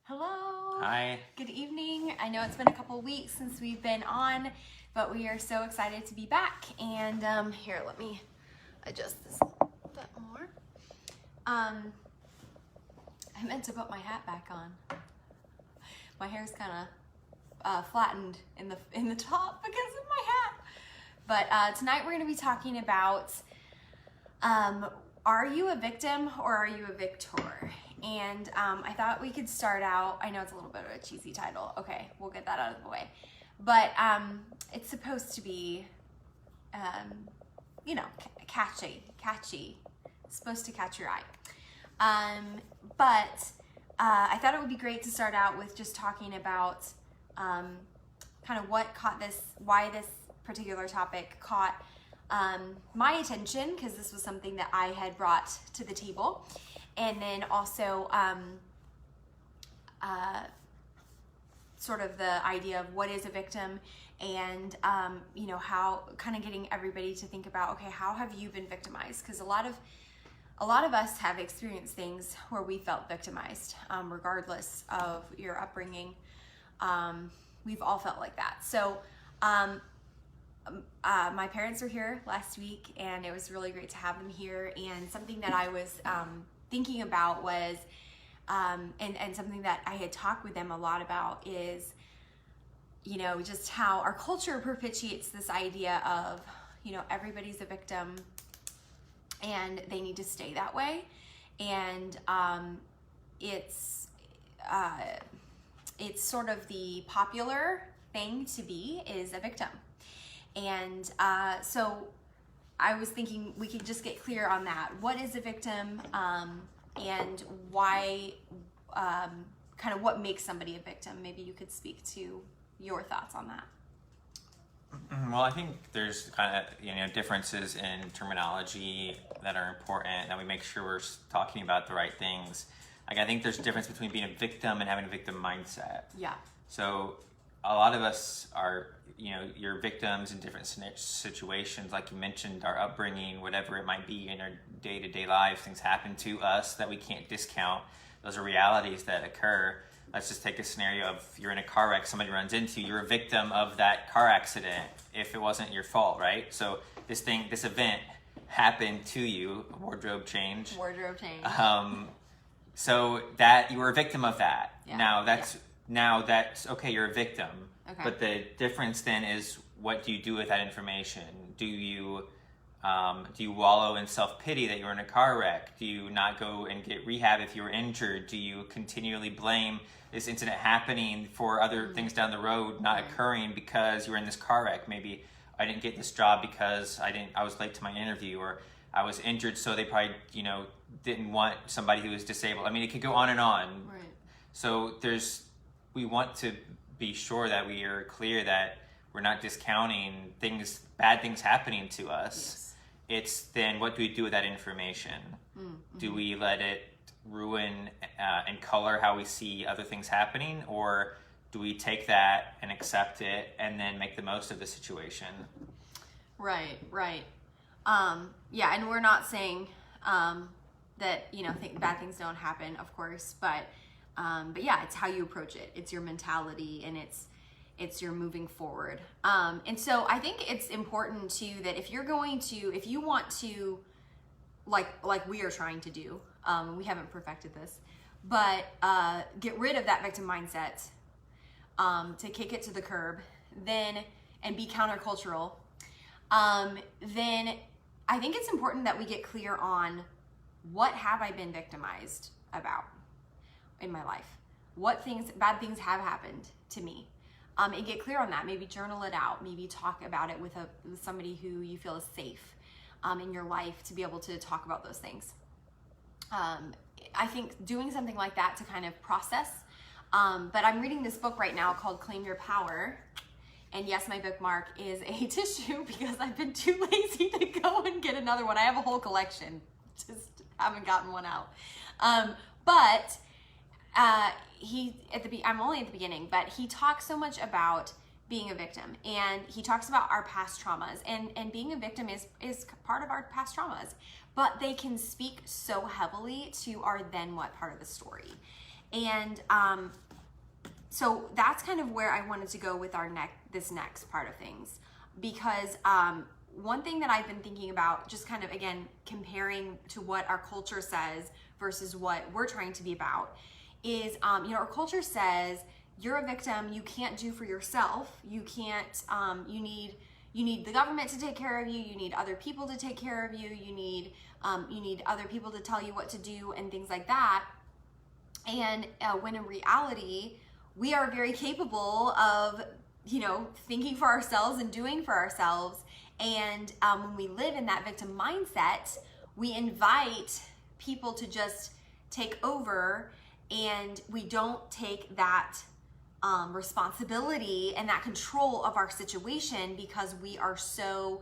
Hello. Hi. Good evening. I know it's been a couple weeks since we've been on, but we are so excited to be back. And here, let me adjust this a bit more. I meant to put my hat back on. My hair's kind of flattened in the top because of my hat. But tonight we're going to be talking about are you a victim or are you a victor? And I thought we could start out, I know it's a little bit of a cheesy title. Okay, we'll get that out of the way. But it's supposed to be, catchy. It's supposed to catch your eye. But I thought it would be great to start out with just talking about kind of what caught this, why this particular topic caught my attention, because this was something that I had brought to the table. And then also sort of the idea of what is a victim, and how kind of getting everybody to think about, okay, how have you been victimized? Because a lot of us have experienced things where we felt victimized, regardless of your upbringing. We've all felt like that. So my parents were here last week, and it was really great to have them here. And something that I was thinking about was, and something that I had talked with them a lot about is, just how our culture perpetuates this idea of, everybody's a victim and they need to stay that way. And it's sort of the popular thing to be is a victim. And so I was thinking we could just get clear on that. What is a victim, and why, kind of what makes somebody a victim? Maybe you could speak to your thoughts on that. Well, I think there's kind of differences in terminology that are important, that we make sure we're talking about the right things. Like, I think there's a difference between being a victim and having a victim mindset. Yeah. So a lot of us are, you're victims in different situations. Like you mentioned, our upbringing, whatever it might be in our day-to-day lives, things happen to us that we can't discount. Those are realities that occur. Let's just take a scenario of you're in a car wreck, somebody runs into you, you're a victim of that car accident if it wasn't your fault, right? So this event happened to you, wardrobe change. So that you were a victim of that. Yeah. Now that's okay, you're a victim. Okay. But the difference then is, what do you do with that information? Do you wallow in self-pity that you're in a car wreck? Do you not go and get rehab if you were injured? Do you continually blame this incident happening for other things down the road not occurring because you were in this car wreck? Maybe I didn't get this job because I was late to my interview, or I was injured, so they probably didn't want somebody who was disabled. I mean, it could go on and on. Right. So we want to be sure that we are clear that we're not discounting bad things happening to us. Yes. It's then, what do we do with that information? Mm-hmm. Do we let it ruin and color how we see other things happening, or do we take that and accept it and then make the most of the situation? Right. Yeah, and we're not saying that bad things don't happen, of course, but yeah, it's how you approach it. It's your mentality, and it's your moving forward. And so I think it's important too that if you want to, like we are trying to do, we haven't perfected this, but get rid of that victim mindset, to kick it to the curb, and be countercultural, then I think it's important that we get clear on, what have I been victimized about in my life? What bad things have happened to me? And get clear on that. Maybe journal it out. Maybe talk about it with somebody who you feel is safe in your life to be able to talk about those things. I think doing something like that to kind of process. But I'm reading this book right now called Claim Your Power. And yes, my bookmark is a tissue because I've been too lazy to go and get another one. I have a whole collection, just haven't gotten one out. But I'm only at the beginning, but he talks so much about being a victim, and he talks about our past traumas, and being a victim is part of our past traumas, but they can speak so heavily to our then what part of the story. And so that's kind of where I wanted to go with this next part of things, because one thing that I've been thinking about, just kind of again comparing to what our culture says versus what we're trying to be about, is our culture says you're a victim, you can't do for yourself, you can't, you need the government to take care of you, you need other people to take care of you, you need other people to tell you what to do and things like that. And when in reality, we are very capable of, thinking for ourselves and doing for ourselves. And when we live in that victim mindset, we invite people to just take over, and we don't take that responsibility and that control of our situation, because we are so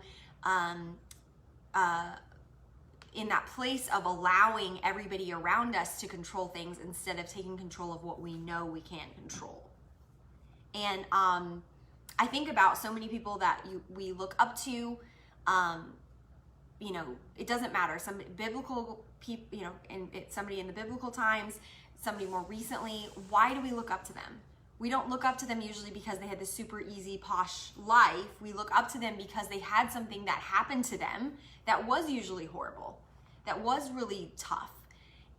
in that place of allowing everybody around us to control things instead of taking control of what we know we can't control. And I think about so many people that we look up to. It doesn't matter. Some biblical people, and somebody in the biblical times, somebody more recently. Why do we look up to them? We don't look up to them usually because they had this super easy, posh life. We look up to them because they had something that happened to them that was usually horrible, that was really tough,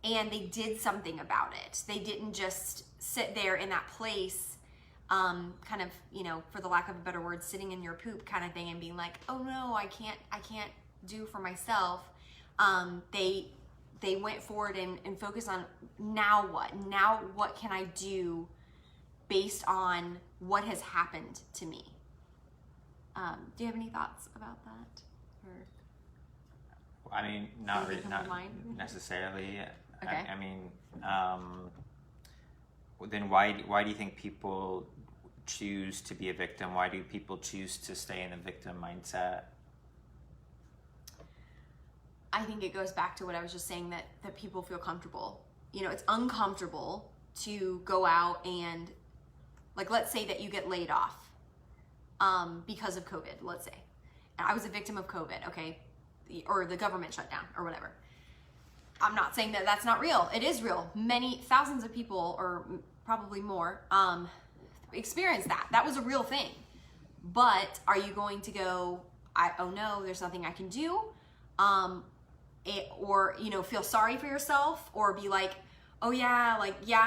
and they did something about it. They didn't just sit there in that place, kind of, for the lack of a better word, sitting in your poop kind of thing and being like, oh no, I can't do for myself. They went forward and focused on, now what can I do based on what has happened to me? Do you have any thoughts about that? Or I mean, not necessarily. Okay. Then why do you think people choose to be a victim? Why do people choose to stay in a victim mindset? I think it goes back to what I was just saying, that people feel comfortable. It's uncomfortable to go out and, like, let's say that you get laid off because of COVID, let's say. And I was a victim of COVID, okay? Or the government shutdown or whatever. I'm not saying that that's not real. It is real. Many thousands of people, or probably more, experienced that. That was a real thing. But are you going to go, oh no, there's nothing I can do? Or feel sorry for yourself, or be like, oh yeah,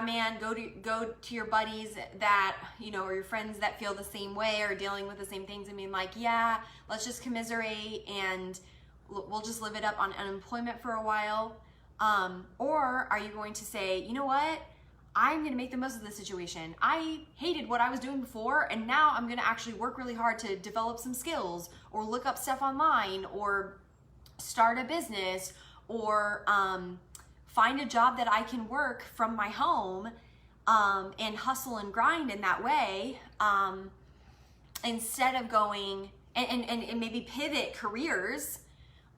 man, go to your buddies that, or your friends that feel the same way or dealing with the same things, and being like, yeah, let's just commiserate and we'll just live it up on unemployment for a while. Or are you going to say, you know what? I'm going to make the most of the situation. I hated what I was doing before, and now I'm going to actually work really hard to develop some skills, or look up stuff online, or start a business, or find a job that I can work from my home, and hustle and grind in that way, instead of going and maybe pivot careers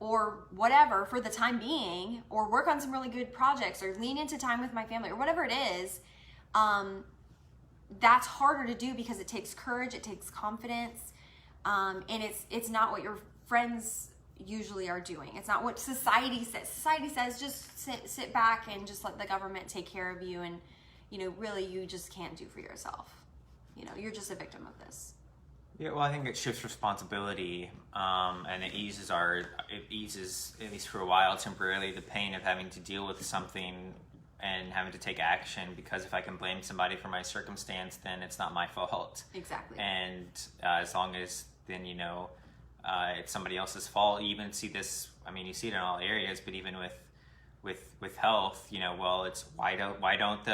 or whatever for the time being, or work on some really good projects, or lean into time with my family, or whatever it is. That's harder to do because it takes courage, it takes confidence, and it's not what your friends usually are doing. It's not what society says. Society says just sit back and just let the government take care of you, and really you just can't do for yourself. You're just a victim of this. Yeah, well, I think it shifts responsibility, and it eases, at least for a while, temporarily, the pain of having to deal with something and having to take action, because if I can blame somebody for my circumstance, then it's not my fault. Exactly. And as long as then, it's somebody else's fault. You even see this, you see it in all areas, but even with health, well, it's why don't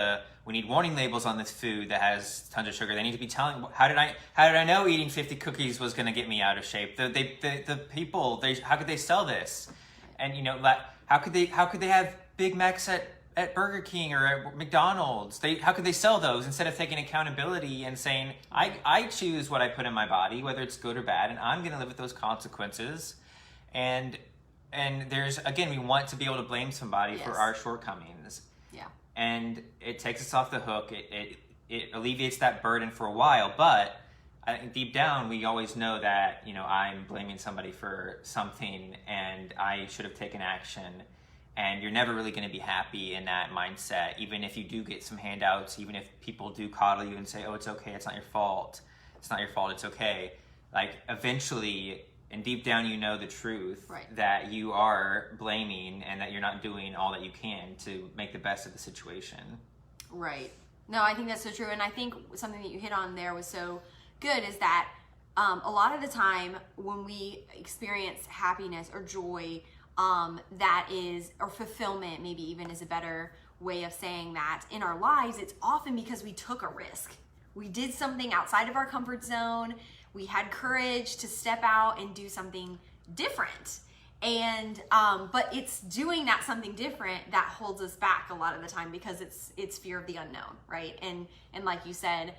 we need warning labels on this food that has tons of sugar. They need to be telling, how did I know eating 50 cookies was going to get me out of shape? The people, how could they sell this? And how could they have Big Macs at Burger King or at McDonald's? How could they sell those instead of taking accountability and saying, I choose what I put in my body, whether it's good or bad, and I'm going to live with those consequences. And there's, again, we want to be able to blame somebody for our shortcomings. Yeah. And it takes us off the hook. It alleviates that burden for a while, but I think deep down we always know that, I'm blaming somebody for something and I should have taken action. and you're never really going to be happy in that mindset. Even if you do get some handouts, even if people do coddle you and say, oh, it's okay, it's not your fault, it's okay, like eventually, and deep down you know the truth, that you are blaming and that you're not doing all that you can to make the best of the situation. Right. No, I think that's so true. And I think something that you hit on there was so good is that a lot of the time when we experience happiness or joy, that is, or fulfillment maybe even is a better way of saying that, in our lives, it's often because we took a risk. We did something outside of our comfort zone. We had courage to step out and do something different. And but it's doing that something different that holds us back a lot of the time, because it's fear of the unknown, right? And like you said,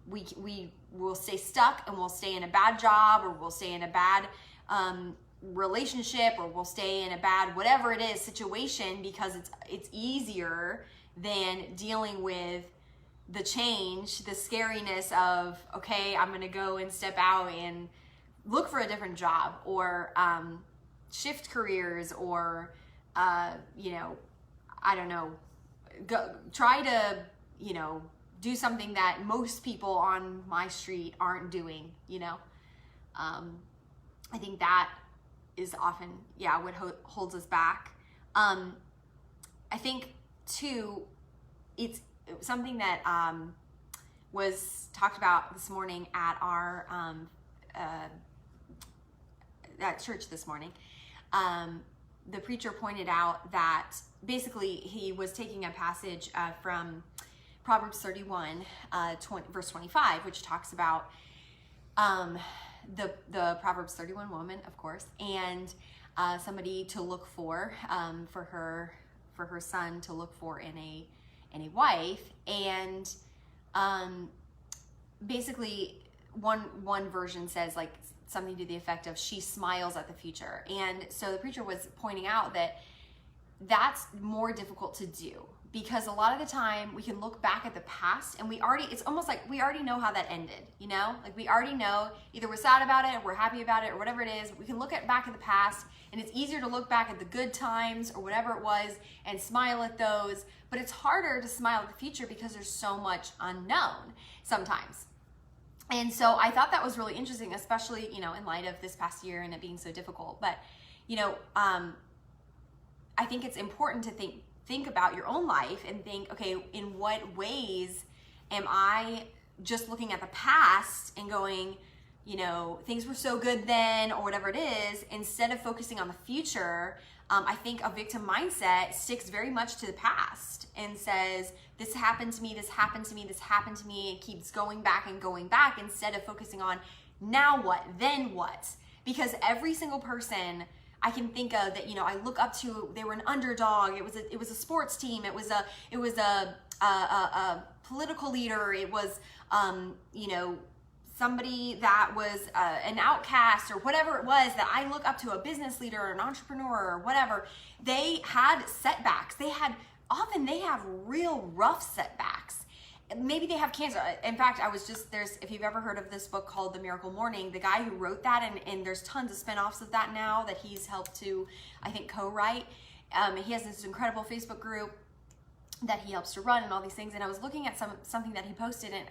we will stay stuck, and we'll stay in a bad job, or we'll stay in a bad relationship, or we'll stay in a bad whatever it is situation, because it's easier than dealing with the change, the scariness of, okay, I'm gonna go and step out and look for a different job, or shift careers, or you know, I don't know, try to, you know, do something that most people on my street aren't doing, you know. I think that is often, what holds us back. I think too, it's something that was talked about this morning at our at church this morning. The preacher pointed out that basically he was taking a passage from Proverbs 31, verse 25, which talks about the Proverbs 31 woman, of course, and somebody to look for her son to look for in a wife. And basically one version says like something to the effect of, she smiles at the future. And so the preacher was pointing out that that's more difficult to do, because a lot of the time we can look back at the past and it's almost like we already know how that ended, you know? Like we already know, either we're sad about it, or we're happy about it, or whatever it is. We can look back at the past, and it's easier to look back at the good times or whatever it was and smile at those, but it's harder to smile at the future because there's so much unknown sometimes. And so I thought that was really interesting, especially, you know, in light of this past year and it being so difficult. But, you know, I think it's important to think about your own life and think, okay, in what ways am I just looking at the past and going, you know, things were so good then, or whatever it is, instead of focusing on the future. I think a victim mindset sticks very much to the past and says, this happened to me, this happened to me, this happened to me. It keeps going back and going back, instead of focusing on now what, then what. Because every single person I can think of that, you know, I look up to, they were an underdog. It was a sports team. It was a political leader. It was, you know, somebody that was an outcast, or whatever it was that I look up to, a business leader or an entrepreneur or whatever. They had setbacks. Often they have real rough setbacks. Maybe they have cancer. In fact, if you've ever heard of this book called The Miracle Morning, the guy who wrote that, and there's tons of spinoffs of that now that he's helped to, I think, co-write. He has this incredible Facebook group that he helps to run and all these things. And I was looking at something that he posted, and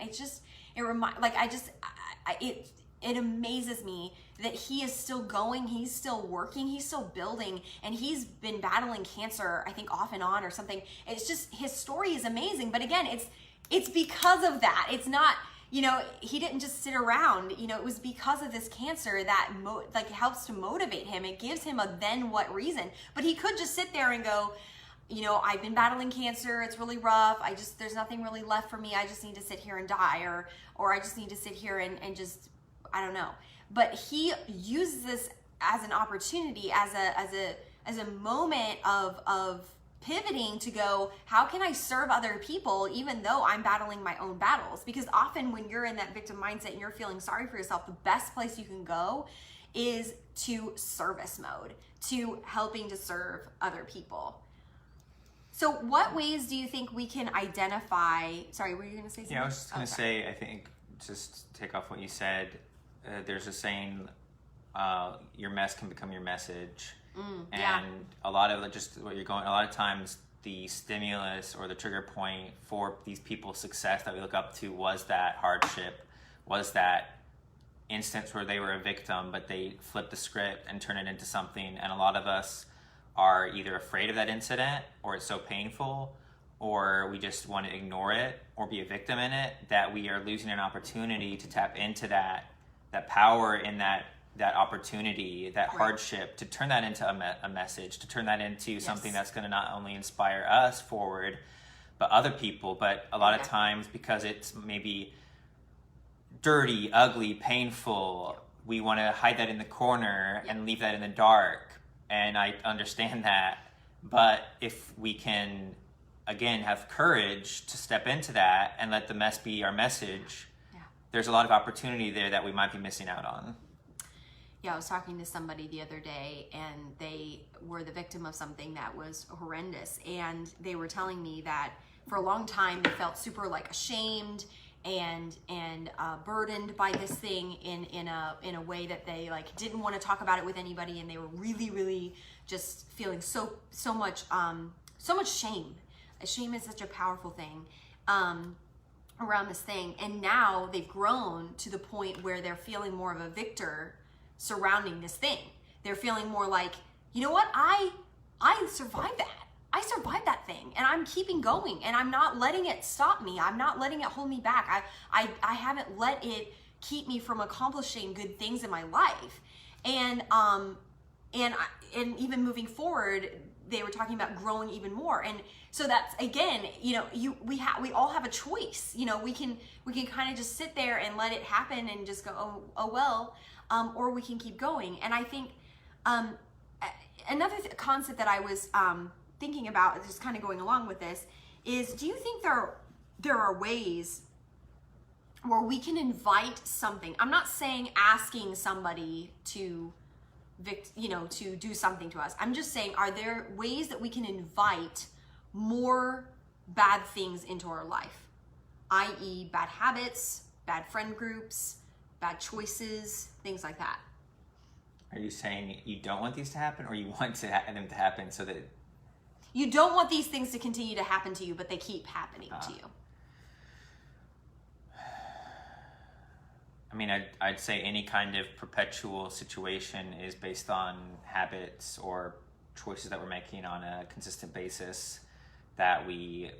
it amazes me that he is still going, he's still working, he's still building, and he's been battling cancer, I think off and on or something. It's just, his story is amazing. But again, it's because of that. It's not, you know, he didn't just sit around, you know, it was because of this cancer that helps to motivate him. It gives him a then what reason. But he could just sit there and go, you know, I've been battling cancer, it's really rough, there's nothing really left for me, I just need to sit here and die, or I just need to sit here and just, I don't know. But he uses this as an opportunity, as a moment of pivoting to go, how can I serve other people even though I'm battling my own battles? Because often when you're in that victim mindset and you're feeling sorry for yourself, the best place you can go is to service mode, to helping to serve other people. So what ways do you think we can identify, sorry, were you going to say something? Yeah, I was just going to say, I think, just to take off what you said, there's a saying, your mess can become your message. And a lot of just what you're going, a lot of times the stimulus or the trigger point for these people's success that we look up to was that hardship, was that instance where they were a victim, but they flipped the script and turned it into something. And a lot of us are either afraid of that incident, or it's so painful, or we just want to ignore it or be a victim in it, that we are losing an opportunity to tap into that power in that opportunity, that hardship, to turn that into a message, to turn that into something that's going to not only inspire us forward, but other people. But a lot of times, because it's maybe dirty, ugly, painful, we want to hide that in the corner and leave that in the dark. And I understand that. But if we can, again, have courage to step into that and let the mess be our message, there's a lot of opportunity there that we might be missing out on. Yeah, I was talking to somebody the other day, and they were the victim of something that was horrendous. And they were telling me that for a long time they felt super like ashamed and burdened by this thing in a way that they like didn't want to talk about it with anybody, and they were really just feeling so much shame. Shame is such a powerful thing around this thing. And now they've grown to the point where they're feeling more of a victor surrounding this thing. They're feeling more like, you know what, I survived that. I survived that thing, and I'm keeping going, and I'm not letting it stop me. I'm not letting it hold me back. I haven't let it keep me from accomplishing good things in my life. And even moving forward, they were talking about growing even more. And so that's, again, you know, we all have a choice. You know, we can kind of just sit there and let it happen and just go, oh well, or we can keep going. And I think another concept that I was thinking about, just kind of going along with this, is, do you think there are ways where we can invite something? I'm not saying asking somebody to do something to us. I'm just saying, are there ways that we can invite more bad things into our life, i.e. bad habits, bad friend groups, bad choices, things like that? Are you saying you don't want these to happen, or you want them to happen so that you don't want these things to continue to happen to you, but they keep happening to you? I mean, I'd say any kind of perpetual situation is based on habits or choices that we're making on a consistent basis, that we're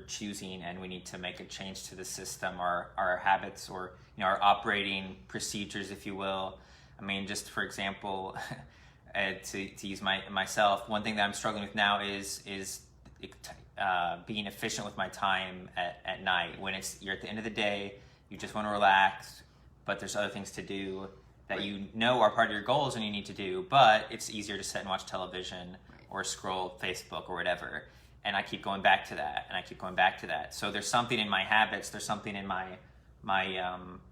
choosing, and we need to make a change to the system, our habits, or our operating procedures, if you will. I mean, just for example, to use myself, one thing that I'm struggling with now is being efficient with my time at night. When you're at the end of the day, you just want to relax, but there's other things to do that are part of your goals and you need to do, but it's easier to sit and watch television or scroll Facebook or whatever. And I keep going back to that, and I keep going back to that. So there's something in my habits, there's something in my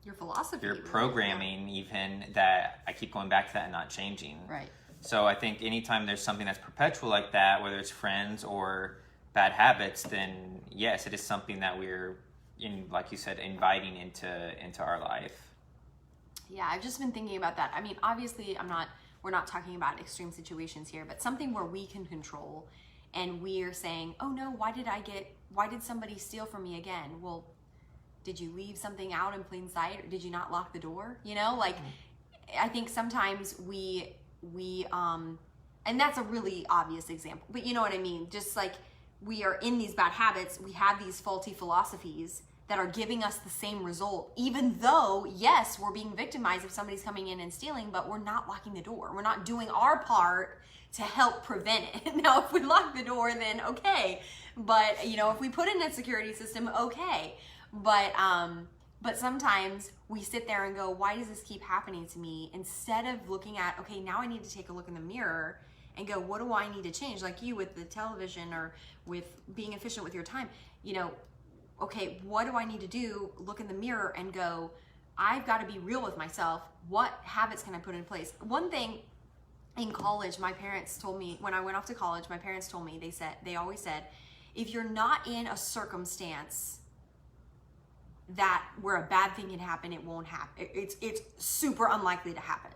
your philosophy, your programming, even, that I keep going back to that and not changing. Right. So I think anytime there's something that's perpetual like that, whether it's friends or bad habits, then yes, it is something that we're, like you said, inviting into our life. Yeah, I've just been thinking about that. I mean, obviously, we're not talking about extreme situations here, but something where we can control, and we're saying, oh no, why did somebody steal from me again? Well, did you leave something out in plain sight, or did you not lock the door? I think sometimes we and that's a really obvious example, but you know what I mean? Just like, we are in these bad habits, we have these faulty philosophies that are giving us the same result, even though, yes, we're being victimized if somebody's coming in and stealing, but we're not locking the door. We're not doing our part to help prevent it. Now, if we lock the door, then okay. But, if we put in a security system, okay. But sometimes we sit there and go, why does this keep happening to me? Instead of looking at, okay, now I need to take a look in the mirror and go, what do I need to change? Like you with the television, or with being efficient with your time, okay, what do I need to do? Look in the mirror and go, I've got to be real with myself. What habits can I put in place? One thing in college, my parents told me, when I went off to college, my parents told me, they always said, if you're not in a circumstance where a bad thing can happen, it won't happen. It's super unlikely to happen.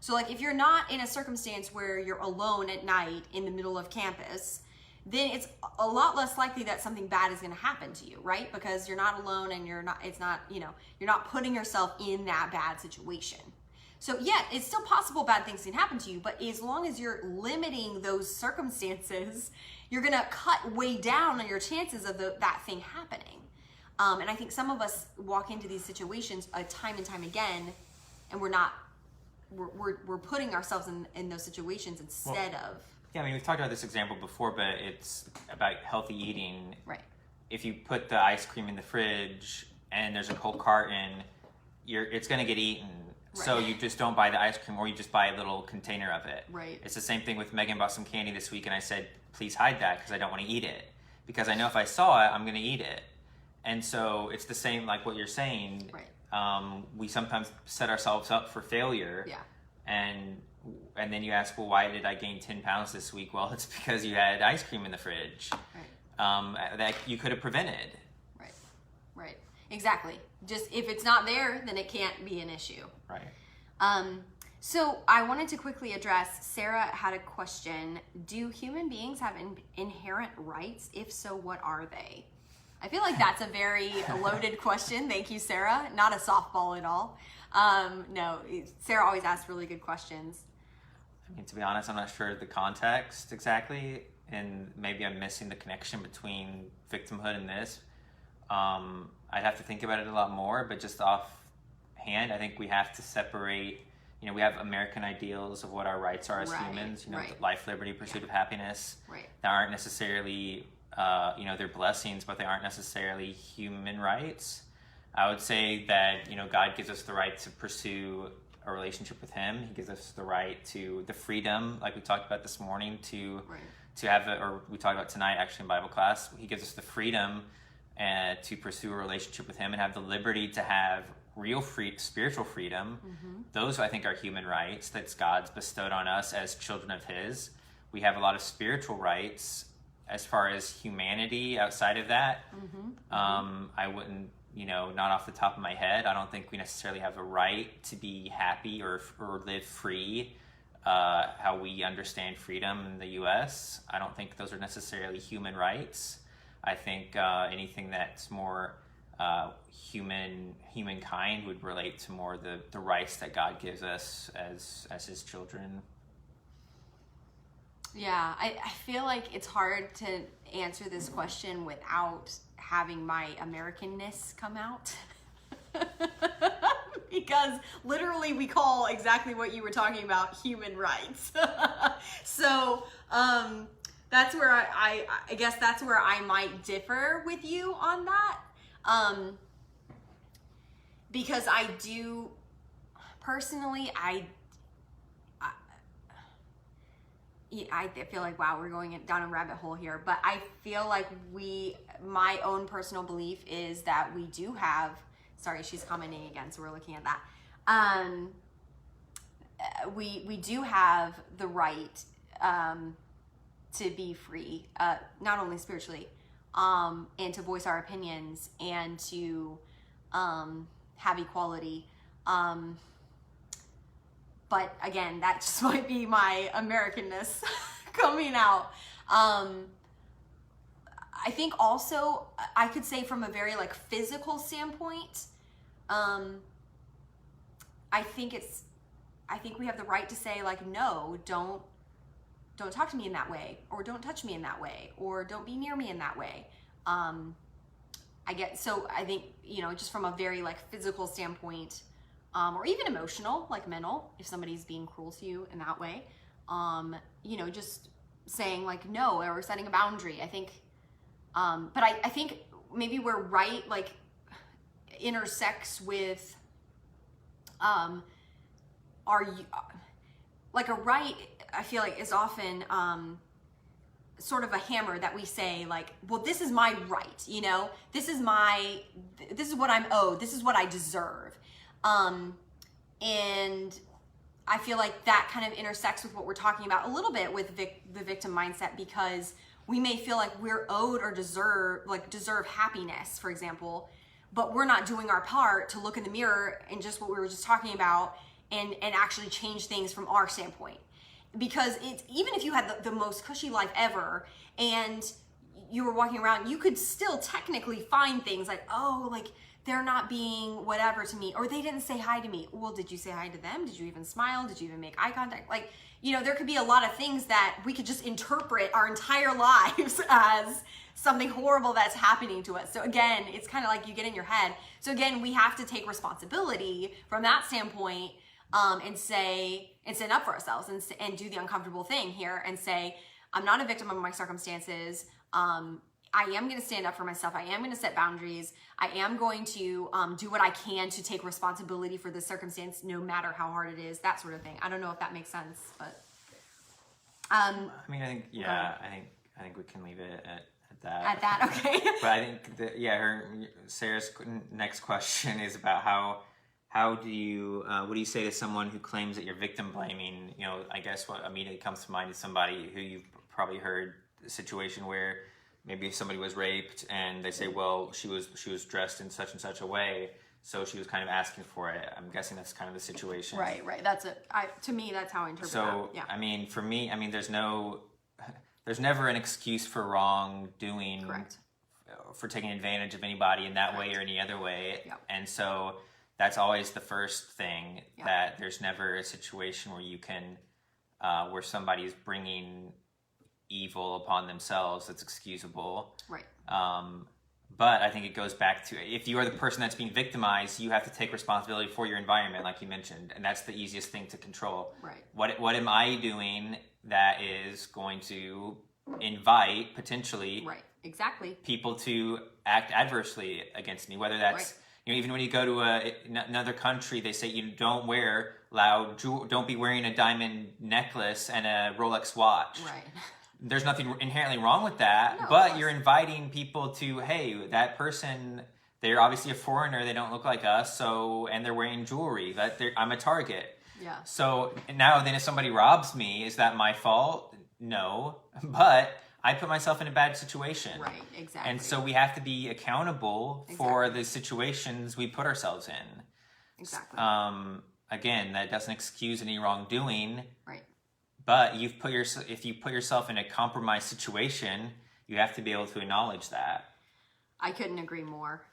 So like if you're not in a circumstance where you're alone at night in the middle of campus, then it's a lot less likely that something bad is going to happen to you, right? Because you're not alone and you're not putting yourself in that bad situation. So yeah, it's still possible bad things can happen to you, but as long as you're limiting those circumstances, you're going to cut way down on your chances of that thing happening. And I think some of us walk into these situations time and time again, and we're putting ourselves in those situations instead of. Yeah, I mean, we've talked about this example before, but it's about healthy eating. Right. If you put the ice cream in the fridge and there's a cold carton, it's going to get eaten. Right. So you just don't buy the ice cream, or you just buy a little container of it. Right. It's the same thing with Megan bought some candy this week, and I said, please hide that because I don't want to eat it. Because I know if I saw it, I'm going to eat it. And so it's the same like what you're saying. Right. We sometimes set ourselves up for failure. Yeah. And then you ask, well, why did I gain 10 pounds this week? Well, it's because you had ice cream in the fridge. Right. That you could have prevented. Right. Right. Exactly. Just if it's not there, then it can't be an issue. Right. So I wanted to quickly address, Sarah had a question. Do human beings have inherent rights? If so, what are they? I feel like that's a very loaded question. Thank you, Sarah. Not a softball at all. No, Sarah always asks really good questions. I mean, to be honest, I'm not sure the context exactly, and maybe I'm missing the connection between victimhood and this. I'd have to think about it a lot more, but just offhand, I think we have to separate. You know, we have American ideals of what our rights are as humans. You know, life, liberty, pursuit of happiness. Right. That aren't necessarily, they're blessings, but they aren't necessarily human rights. I would say that, God gives us the right to pursue a relationship with Him. He gives us the right to the freedom, like we talked about this morning, to have, or we talked about tonight actually in Bible class. He gives us the freedom to pursue a relationship with Him and have the liberty to have real spiritual freedom. Mm-hmm. Those, I think, are human rights that God's bestowed on us as children of His. We have a lot of spiritual rights as far as humanity outside of that. Mm-hmm. I wouldn't, not off the top of my head, I don't think we necessarily have a right to be happy or live free. How we understand freedom in the U.S., I don't think those are necessarily human rights. I think anything that's more humankind would relate to more the rights that God gives us as His children. Yeah, I feel like it's hard to answer this question without having my Americanness come out. Because literally we call exactly what you were talking about human rights. So that's where I guess that's where I might differ with you on that. Because I do personally, I feel like, wow, we're going down a rabbit hole here, but I feel like my own personal belief is that we do have, sorry, she's commenting again, so we're looking at that. We do have the right to be free, not only spiritually, and to voice our opinions and to have equality. But again, that just might be my Americanness coming out. I think also I could say from a very physical standpoint, I think we have the right to say no, don't talk to me in that way, or don't touch me in that way, or don't be near me in that way. I think, just from a very physical standpoint, or even emotional, mental, if somebody's being cruel to you in that way, just saying no, or setting a boundary. I think, but I think maybe where right intersects with, a right, I feel like is often sort of a hammer that we say well, this is my right, this is what I'm owed, this is what I deserve. And I feel like that kind of intersects with what we're talking about a little bit with the victim mindset, because we may feel like we're owed or deserve happiness, for example, but we're not doing our part to look in the mirror and just what we were just talking about and actually change things from our standpoint. Because it's, even if you had the most cushy life ever and you were walking around, you could still technically find things like, oh, like they're not being whatever to me, or they didn't say hi to me. Well, did you say hi to them? Did you even smile? Did you even make eye contact? Like, you know, there could be a lot of things that we could just interpret our entire lives as something horrible that's happening to us. So again, it's kind of like you get in your head. So again, we have to take responsibility from that standpoint, and stand up for ourselves and do the uncomfortable thing here and say, I'm not a victim of my circumstances. I am going to stand up for myself. I am going to set boundaries. I am going to do what I can to take responsibility for this circumstance, no matter how hard it is, that sort of thing. I don't know if that makes sense, but. I mean, I think, yeah, I think we can leave it at that. At that, okay. But I think that, yeah, Sarah's next question is about how do you, what do you say to someone who claims that you're victim blaming? You know, I guess what immediately comes to mind is somebody who you've probably heard a situation where maybe somebody was raped and they say, well, she was dressed in such and such a way, so she was kind of asking for it. I'm guessing that's kind of the situation. Right. That's it. To me, that's how I interpret that. So, yeah. I mean, for me, I mean, there's never an excuse for wrongdoing. Correct. For taking advantage of anybody in that Correct. way or any other way. Yep. And so that's always the first thing, Yep. that there's never a situation where you can, where somebody's bringing evil upon themselves that's excusable. Right. But I think it goes back to, if you are the person that's being victimized, you have to take responsibility for your environment, like you mentioned, and that's the easiest thing to control. Right. What am I doing that is going to invite, potentially, Right. Exactly. people to act adversely against me? Whether that's, Right. you know, even when you go to another country, they say you don't be wearing a diamond necklace and a Rolex watch. Right. There's nothing inherently wrong with that, No, but you're inviting people to, hey, that person, they're obviously a foreigner, they don't look like us, so, and they're wearing jewelry, I'm a target. Yeah. So now then if somebody robs me, is that my fault? No, but I put myself in a bad situation. Right, exactly. And so we have to be accountable for the situations we put ourselves in. Exactly. Again, that doesn't excuse any wrongdoing. Right. But if you put yourself in a compromised situation, you have to be able to acknowledge that. I couldn't agree more.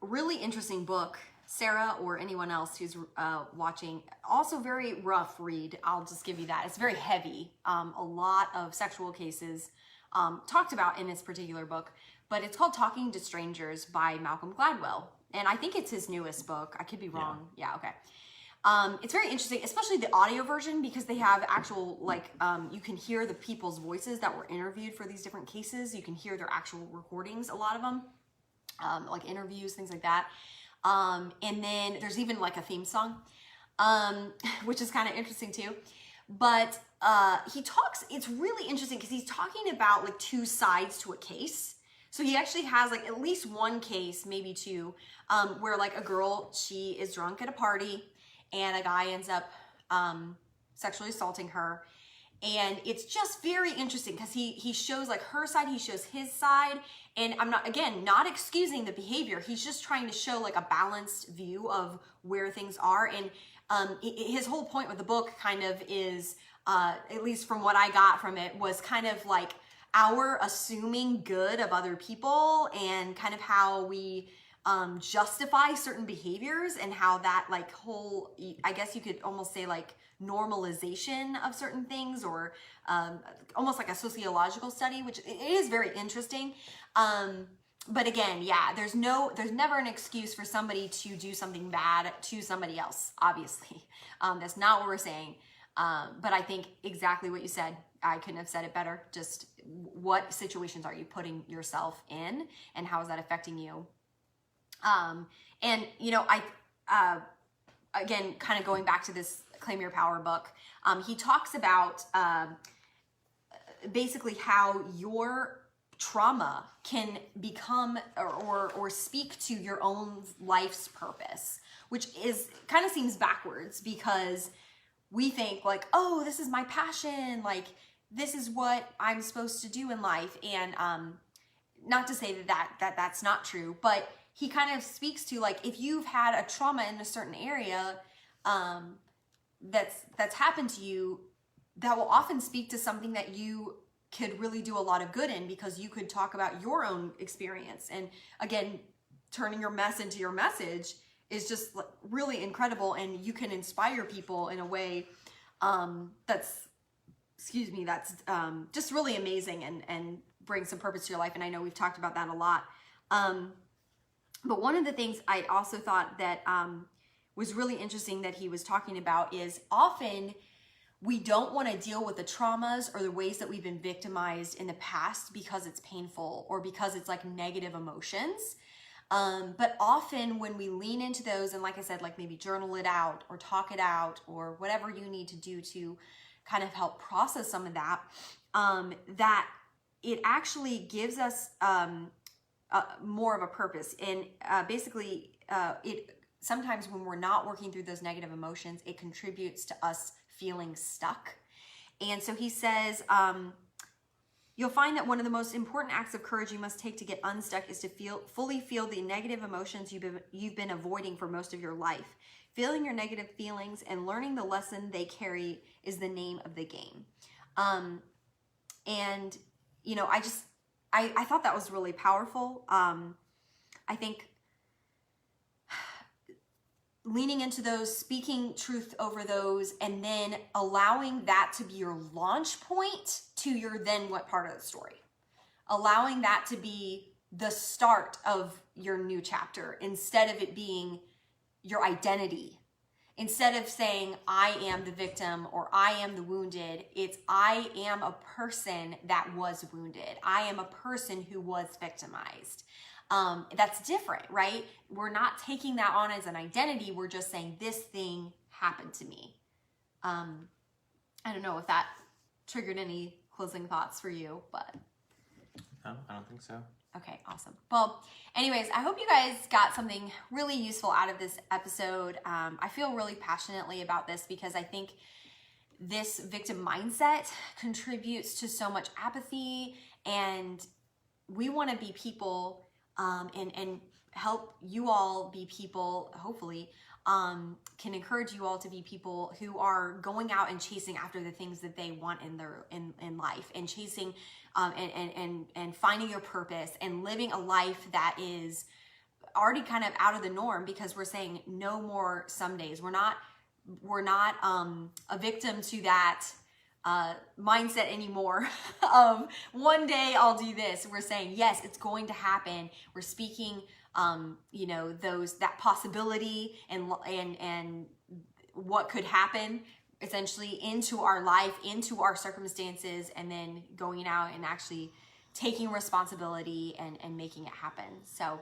Really interesting book. Sarah or anyone else who's watching, also very rough read. I'll just give you that. It's very heavy. A lot of sexual cases talked about in this particular book, but it's called Talking to Strangers by Malcolm Gladwell. And I think it's his newest book. I could be wrong. Yeah, okay. It's very interesting, especially the audio version, because they have actual, you can hear the people's voices that were interviewed for these different cases. You can hear their actual recordings, a lot of them, like interviews, things like that. And then there's even like a theme song, which is kind of interesting too. But it's really interesting because he's talking about like two sides to a case. So he actually has like at least one case, maybe two, where like a girl, she is drunk at a party, and a guy ends up sexually assaulting her. And it's just very interesting because he shows like her side, he shows his side. And I'm not excusing the behavior. He's just trying to show like a balanced view of where things are. And his whole point with the book kind of is, at least from what I got from it, was kind of like our assuming good of other people and kind of how we justify certain behaviors, and how that like whole, I guess you could almost say like normalization of certain things, or almost like a sociological study, which it is very interesting. But again, yeah, there's never an excuse for somebody to do something bad to somebody else, obviously. That's not what we're saying. But I think exactly what you said, I couldn't have said it better. Just what situations are you putting yourself in, and how is that affecting you? And you know, again, kind of going back to this Claim Your Power book, he talks about basically how your trauma can become or speak to your own life's purpose, which is kind of seems backwards, because we think like, oh, this is my passion, like this is what I'm supposed to do in life. And not to say that's not true, but he kind of speaks to like, if you've had a trauma in a certain area, that's happened to you that will often speak to something that you could really do a lot of good in, because you could talk about your own experience. And again, turning your mess into your message is just really incredible, and you can inspire people in a way that's just really amazing and bring some purpose to your life. And I know we've talked about that a lot. But one of the things I also thought that was really interesting that he was talking about is often we don't want to deal with the traumas or the ways that we've been victimized in the past because it's painful or because it's like negative emotions. But often when we lean into those, and like I said, like maybe journal it out or talk it out or whatever you need to do to kind of help process some of that, that it actually gives us more of a purpose. And basically, it sometimes when we're not working through those negative emotions, it contributes to us feeling stuck. And so he says, you'll find that one of the most important acts of courage you must take to get unstuck is to fully feel the negative emotions you've been avoiding for most of your life. Feeling your negative feelings and learning the lesson they carry is the name of the game. And, you know, I thought that was really powerful. I think leaning into those, speaking truth over those, and then allowing that to be your launch point to your then what part of the story. Allowing that to be the start of your new chapter instead of it being your identity. Instead of saying, I am the victim or I am the wounded, it's I am a person that was wounded. I am a person who was victimized. That's different, right? We're not taking that on as an identity. We're just saying this thing happened to me. I don't know if that triggered any closing thoughts for you, but. No, I don't think so. Okay, awesome. Well, anyways, I hope you guys got something really useful out of this episode. I feel really passionately about this because I think this victim mindset contributes to so much apathy, and we want to be people and help you all be people, hopefully, can encourage you all to be people who are going out and chasing after the things that they want in life, and chasing and finding your purpose and living a life that is already kind of out of the norm, because we're saying no more some days. We're not a victim to that mindset anymore of one day I'll do this. We're saying, yes, it's going to happen. We're speaking, you know, that possibility and what could happen essentially into our life, into our circumstances, and then going out and actually taking responsibility and making it happen. So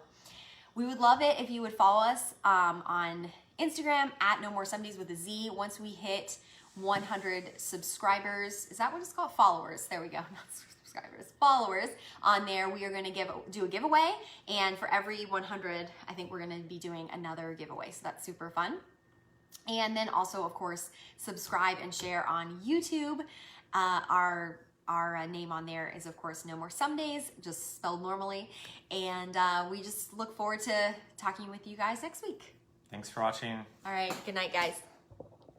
we would love it if you would follow us on Instagram at No More Somedays with a Z. Once we hit 100 subscribers, is that what it's called? Followers. There we go. Not subscribers, followers on there. We are going to do a giveaway, and for every 100, I think we're going to be doing another giveaway. So that's super fun. And then also, of course, subscribe and share on YouTube. Our name on there is, of course, No More Somedays, just spelled normally. And we just look forward to talking with you guys next week. Thanks for watching. All right. Good night, guys.